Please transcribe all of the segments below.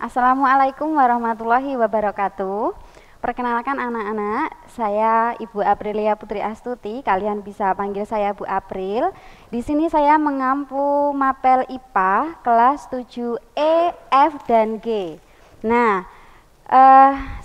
Assalamualaikum warahmatullahi wabarakatuh. Perkenalkan anak-anak, saya Ibu Aprilia Putri Astuti. Kalian bisa panggil saya Bu April. Di sini saya mengampu mapel IPA kelas 7E, F, dan G. Nah,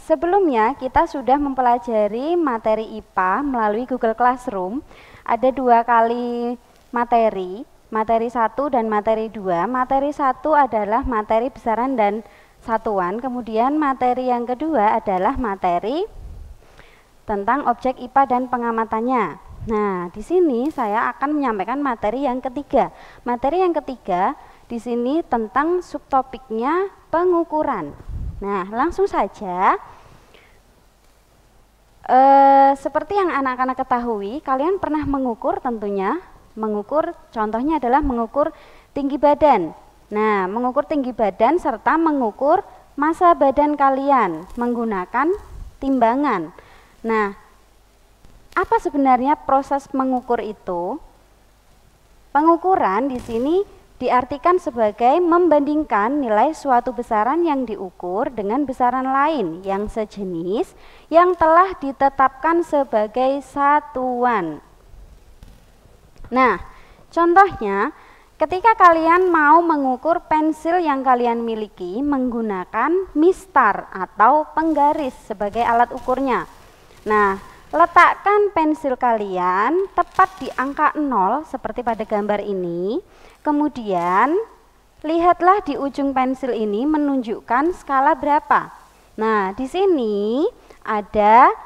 sebelumnya kita sudah mempelajari materi IPA melalui Google Classroom. Ada 2 kali materi 1 dan materi 2. Materi 1 adalah materi besaran dan satuan, kemudian materi yang kedua adalah materi tentang objek IPA dan pengamatannya. Nah, di sini saya akan menyampaikan materi yang ketiga. Materi yang ketiga di sini tentang subtopiknya pengukuran. Nah, langsung saja. Seperti yang anak-anak ketahui, kalian pernah mengukur tentunya. Mengukur, contohnya adalah mengukur tinggi badan. Nah, mengukur tinggi badan serta mengukur massa badan kalian menggunakan timbangan. Nah, apa sebenarnya proses mengukur itu? Pengukuran di sini diartikan sebagai membandingkan nilai suatu besaran yang diukur dengan besaran lain yang sejenis yang telah ditetapkan sebagai satuan. Nah, contohnya ketika kalian mau mengukur pensil yang kalian miliki menggunakan mistar atau penggaris sebagai alat ukurnya. Nah, letakkan pensil kalian tepat di angka 0 seperti pada gambar ini. Kemudian, lihatlah di ujung pensil ini menunjukkan skala berapa. Nah, di sini ada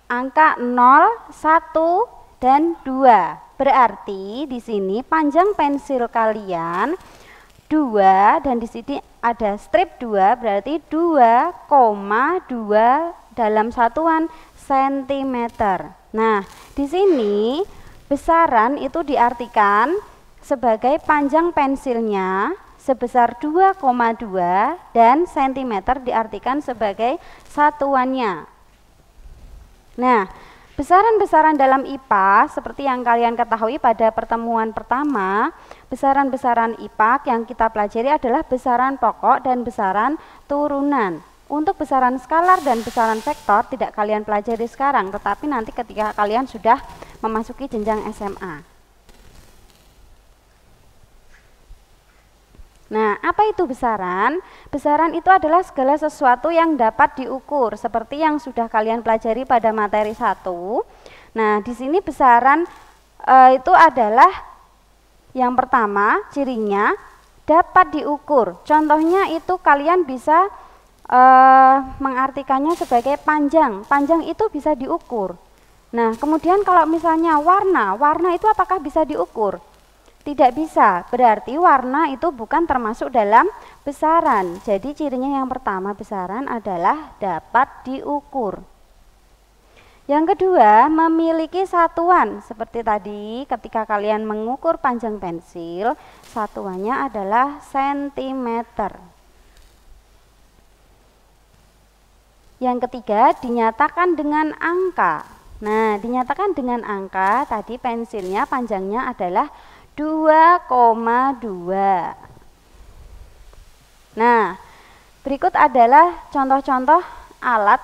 angka 0, 1, dan 2. Berarti di sini panjang pensil kalian 2 dan di sini ada strip 2, berarti 2,2 dalam satuan sentimeter. Nah, di sini besaran itu diartikan sebagai panjang pensilnya sebesar 2,2 dan sentimeter diartikan sebagai satuannya. Nah, besaran-besaran dalam IPA seperti yang kalian ketahui pada pertemuan pertama, besaran-besaran IPA yang kita pelajari adalah besaran pokok dan besaran turunan. Untuk besaran skalar dan besaran vektor tidak kalian pelajari sekarang, tetapi nanti ketika kalian sudah memasuki jenjang SMA. Nah, apa itu besaran? Besaran itu adalah segala sesuatu yang dapat diukur, seperti yang sudah kalian pelajari pada materi 1. Nah, di sini besaran itu adalah yang pertama, cirinya dapat diukur. Contohnya itu kalian bisa mengartikannya sebagai panjang. Panjang itu bisa diukur. Nah, kemudian kalau misalnya warna itu apakah bisa diukur? Tidak bisa, berarti warna itu bukan termasuk dalam besaran. Jadi cirinya yang pertama besaran adalah dapat diukur. Yang kedua, memiliki satuan. Seperti tadi ketika kalian mengukur panjang pensil, satuannya adalah sentimeter. Yang ketiga, dinyatakan dengan angka. Nah, dinyatakan dengan angka, tadi pensilnya panjangnya adalah 2,2. Nah, berikut adalah contoh-contoh alat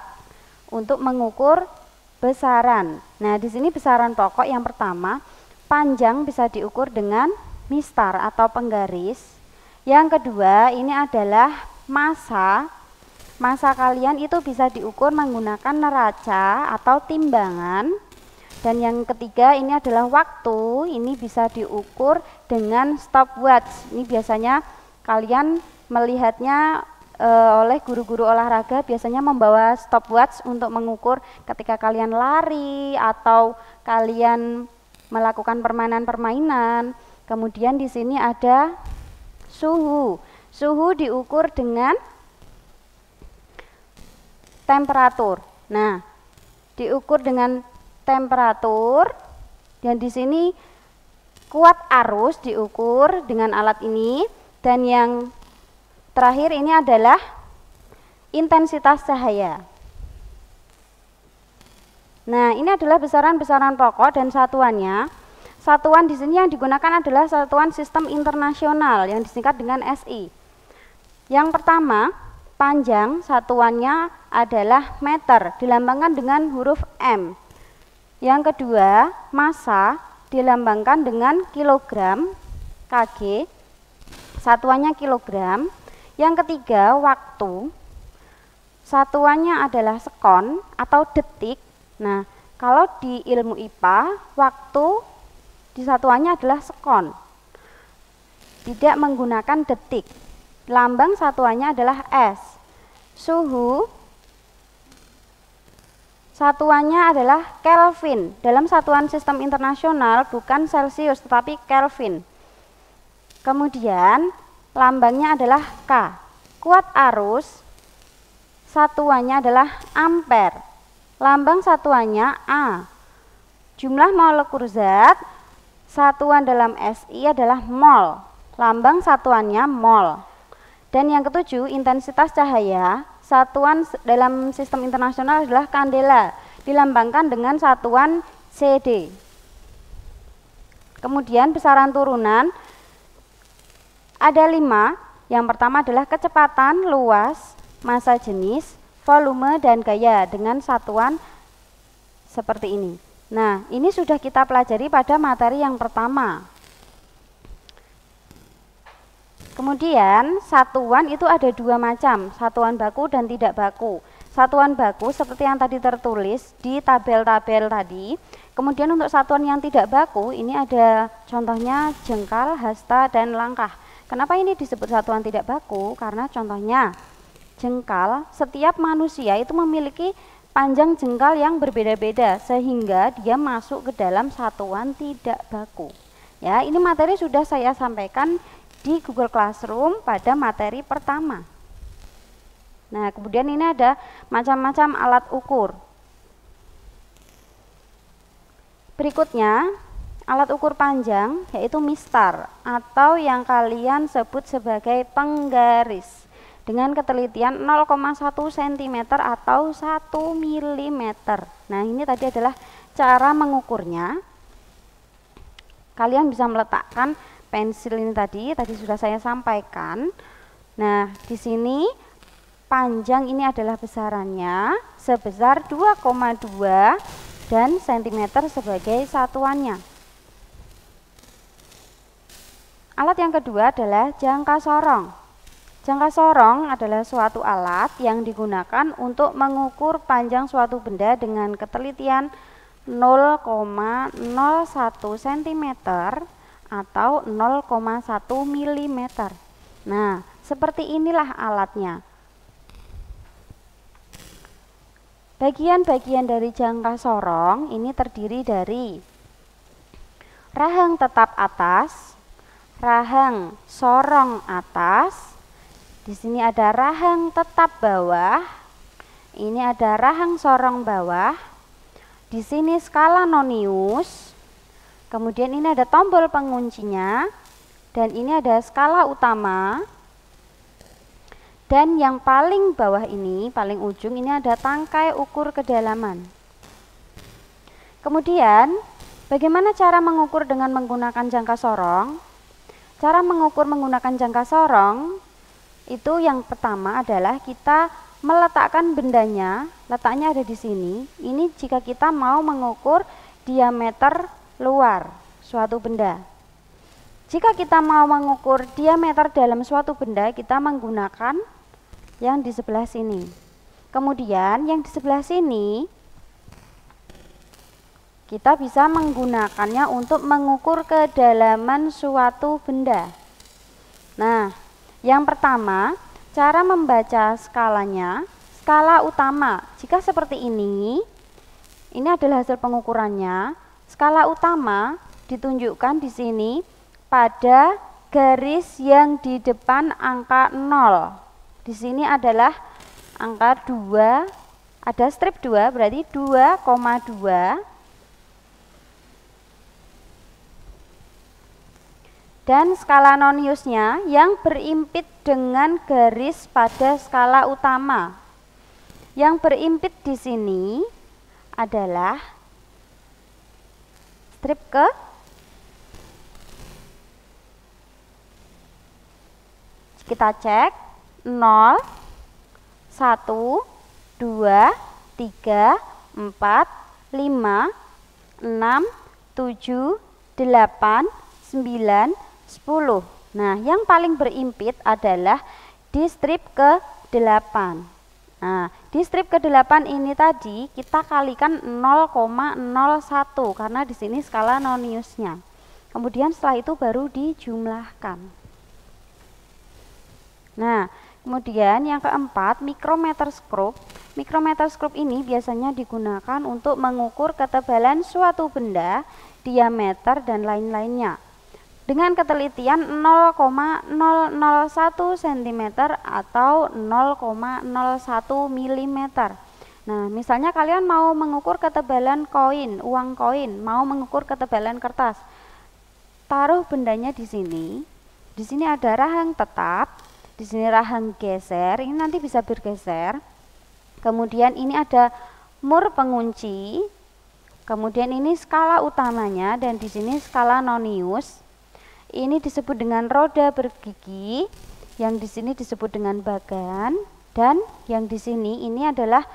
untuk mengukur besaran. Nah, di sini besaran pokok yang pertama, panjang bisa diukur dengan mistar atau penggaris. Yang kedua, ini adalah massa. Massa kalian itu bisa diukur menggunakan neraca atau timbangan. Dan yang ketiga ini adalah waktu, ini bisa diukur dengan stopwatch. Ini biasanya kalian melihatnya oleh guru-guru olahraga biasanya membawa stopwatch untuk mengukur ketika kalian lari atau kalian melakukan permainan-permainan. Kemudian di sini ada suhu. Suhu diukur dengan temperatur. Nah, diukur dengan temperatur dan di sini kuat arus diukur dengan alat ini dan yang terakhir ini adalah intensitas cahaya. Nah, ini adalah besaran-besaran pokok dan satuannya. Satuan di sini yang digunakan adalah satuan sistem internasional yang disingkat dengan SI. Yang pertama, panjang satuannya adalah meter, dilambangkan dengan huruf M. Yang kedua, massa dilambangkan dengan kilogram, kg, satuannya kilogram. Yang ketiga, waktu, satuannya adalah sekon atau detik. Nah, kalau di ilmu IPA, waktu disatuannya adalah sekon, tidak menggunakan detik. Lambang satuannya adalah S. Suhu satuannya adalah Kelvin. Dalam satuan sistem internasional bukan Celsius tetapi Kelvin. Kemudian lambangnya adalah K. Kuat arus satuannya adalah ampere. Lambang satuannya A. Jumlah molekul zat satuan dalam SI adalah mol. Lambang satuannya mol. Dan yang ketujuh, intensitas cahaya satuan dalam sistem internasional adalah kandela, dilambangkan dengan satuan CD. Kemudian besaran turunan ada 5. Yang pertama adalah kecepatan, luas, massa jenis, volume, dan gaya dengan satuan seperti ini. Nah, ini sudah kita pelajari pada materi yang pertama. Kemudian satuan itu ada 2 macam, satuan baku dan tidak baku. Satuan baku seperti yang tadi tertulis di tabel-tabel tadi. Kemudian untuk satuan yang tidak baku ini ada contohnya jengkal, hasta, dan langkah. Kenapa ini disebut satuan tidak baku? Karena contohnya jengkal, setiap manusia itu memiliki panjang jengkal yang berbeda-beda sehingga dia masuk ke dalam satuan tidak baku. Ya, ini materi sudah saya sampaikan di Google Classroom pada materi pertama. Nah, kemudian ini ada macam-macam alat ukur. Berikutnya, alat ukur panjang yaitu mistar atau yang kalian sebut sebagai penggaris dengan ketelitian 0,1 cm atau 1 mm. Nah, ini tadi adalah cara mengukurnya. Kalian bisa meletakkan pensil ini tadi sudah saya sampaikan. Nah, di sini panjang ini adalah besarannya sebesar 2,2 dan cm sebagai satuannya. Alat yang kedua adalah jangka sorong. Jangka sorong adalah suatu alat yang digunakan untuk mengukur panjang suatu benda dengan ketelitian 0,01 cm atau 0,1 mm. Nah, seperti inilah alatnya. Bagian-bagian dari jangka sorong ini terdiri dari rahang tetap atas, rahang sorong atas, di sini ada rahang tetap bawah, ini ada rahang sorong bawah, di sini skala nonius. Kemudian ini ada tombol penguncinya, dan ini ada skala utama, dan yang paling bawah ini, paling ujung ini ada tangkai ukur kedalaman. Kemudian, bagaimana cara mengukur dengan menggunakan jangka sorong? Cara mengukur menggunakan jangka sorong, itu yang pertama adalah kita meletakkan bendanya, letaknya ada di sini. Ini jika kita mau mengukur diameter luar suatu benda. Jika kita mau mengukur diameter dalam suatu benda, kita menggunakan yang di sebelah sini. Kemudian yang di sebelah sini kita bisa menggunakannya untuk mengukur kedalaman suatu benda. Nah, yang pertama, cara membaca skalanya, skala utama. Jika seperti ini adalah hasil pengukurannya. Skala utama ditunjukkan di sini pada garis yang di depan angka 0. Di sini adalah angka 2, ada strip 2 berarti 2,2. Dan skala noniusnya yang berimpit dengan garis pada skala utama. Yang berimpit di sini adalah strip ke kita cek 0, 1, 2, 3, 4, 5, 6, 7, 8, 9, 10. Nah, yang paling berimpit adalah di strip ke-8. Nah, di strip ke-8 ini tadi kita kalikan 0,01 karena di sini skala noniusnya. Kemudian setelah itu baru dijumlahkan. Nah, kemudian yang keempat, mikrometer skrup. Mikrometer skrup ini biasanya digunakan untuk mengukur ketebalan suatu benda, diameter, dan lain-lainnya dengan ketelitian 0,001 cm atau 0,01 mm. Nah, misalnya kalian mau mengukur ketebalan koin, uang koin, mau mengukur ketebalan kertas. Taruh bendanya di sini. Di sini ada rahang tetap, di sini rahang geser, ini nanti bisa bergeser. Kemudian ini ada mur pengunci. Kemudian ini skala utamanya dan di sini skala nonius. Ini disebut dengan roda bergigi, yang di sini disebut dengan bagan, dan yang di sini ini adalah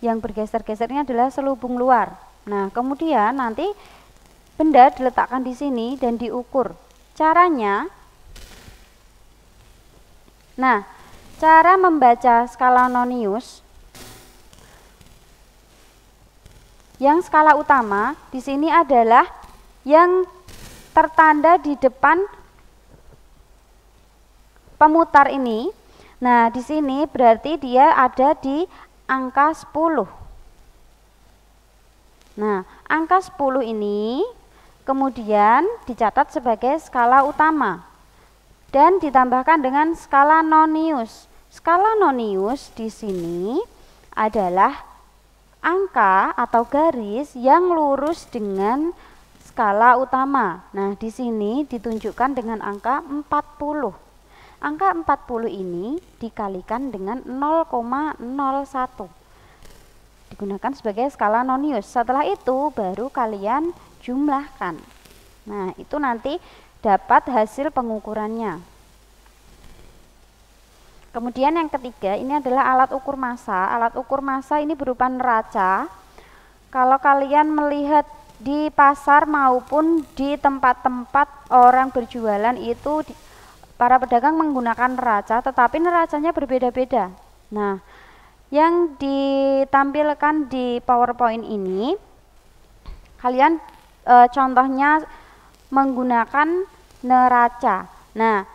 yang bergeser-gesernya adalah selubung luar. Nah, kemudian nanti benda diletakkan di sini dan diukur. Caranya, nah, cara membaca skala nonius, yang skala utama di sini adalah yang tertanda di depan pemutar ini. Nah, di sini berarti dia ada di angka 10. Nah, angka 10 ini kemudian dicatat sebagai skala utama dan ditambahkan dengan skala nonius. Skala nonius di sini adalah angka atau garis yang lurus dengan skala utama. Nah, di sini ditunjukkan dengan angka 40. Angka 40 ini dikalikan dengan 0,01. Digunakan sebagai skala nonius. Setelah itu baru kalian jumlahkan. Nah, itu nanti dapat hasil pengukurannya. Kemudian yang ketiga, ini adalah alat ukur massa. Alat ukur massa ini berupa neraca. Kalau kalian melihat di pasar maupun di tempat-tempat orang berjualan itu para pedagang menggunakan neraca, tetapi neracanya berbeda-beda. Nah, yang ditampilkan di PowerPoint ini kalian contohnya menggunakan neraca. Nah,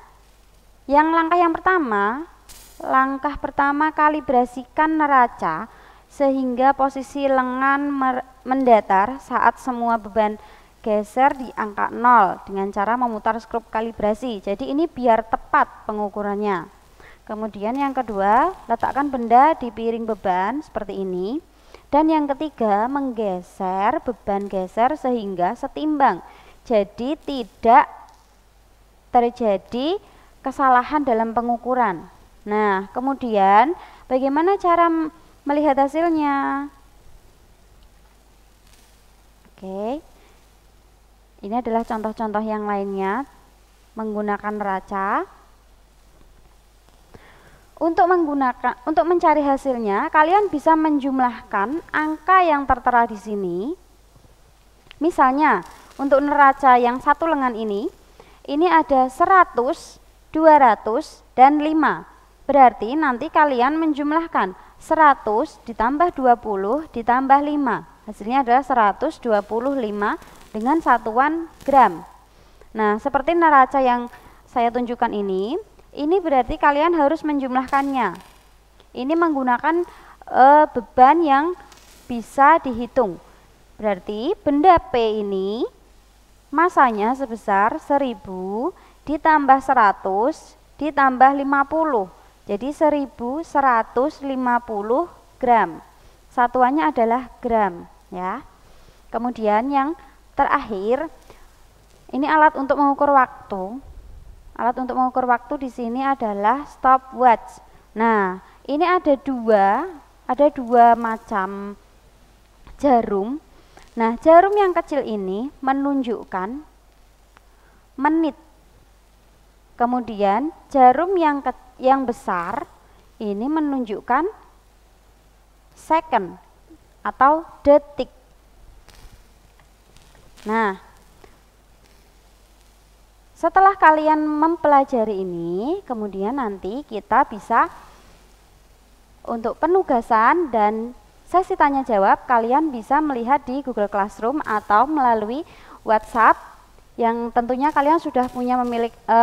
langkah pertama kalibrasikan neraca sehingga posisi lengan mendatar saat semua beban geser di angka 0 dengan cara memutar skrup kalibrasi. Jadi ini biar tepat pengukurannya. Kemudian yang kedua, letakkan benda di piring beban seperti ini. Dan yang ketiga, menggeser beban geser sehingga setimbang. Jadi tidak terjadi kesalahan dalam pengukuran. Nah, kemudian bagaimana cara melihat hasilnya? Oke. Ini adalah contoh-contoh yang lainnya menggunakan neraca. Untuk mencari hasilnya, kalian bisa menjumlahkan angka yang tertera di sini. Misalnya, untuk neraca yang satu lengan ini ada 100, 200, dan 5. Berarti nanti kalian menjumlahkan 100 ditambah 20 ditambah 5. Hasilnya adalah 125 dengan satuan gram. Nah, seperti neraca yang saya tunjukkan ini berarti kalian harus menjumlahkannya. Ini menggunakan beban yang bisa dihitung. Berarti benda P ini masanya sebesar 1000 ditambah 100 ditambah 50. Jadi 1150 gram. Satuannya adalah gram, ya. Kemudian yang terakhir, ini alat untuk mengukur waktu. Alat untuk mengukur waktu di sini adalah stopwatch. Nah, ini ada dua macam jarum. Nah, jarum yang kecil ini menunjukkan menit. Kemudian jarum yang besar ini menunjukkan second atau detik. Nah, setelah kalian mempelajari ini, kemudian nanti kita bisa untuk penugasan dan sesi tanya jawab, kalian bisa melihat di Google Classroom atau melalui WhatsApp, yang tentunya kalian sudah punya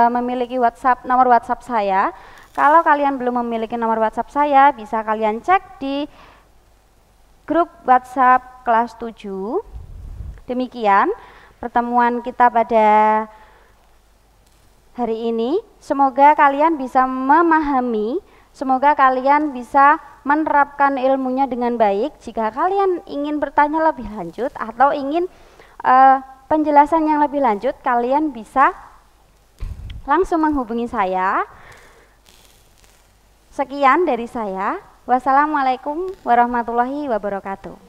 memiliki nomor WhatsApp saya. Kalau kalian belum memiliki nomor WhatsApp saya, bisa kalian cek di grup WhatsApp kelas 7. Demikian pertemuan kita pada hari ini. Semoga kalian bisa memahami, semoga kalian bisa menerapkan ilmunya dengan baik. Jika kalian ingin bertanya lebih lanjut atau ingin penjelasan yang lebih lanjut, kalian bisa langsung menghubungi saya. Sekian dari saya. Wassalamualaikum warahmatullahi wabarakatuh.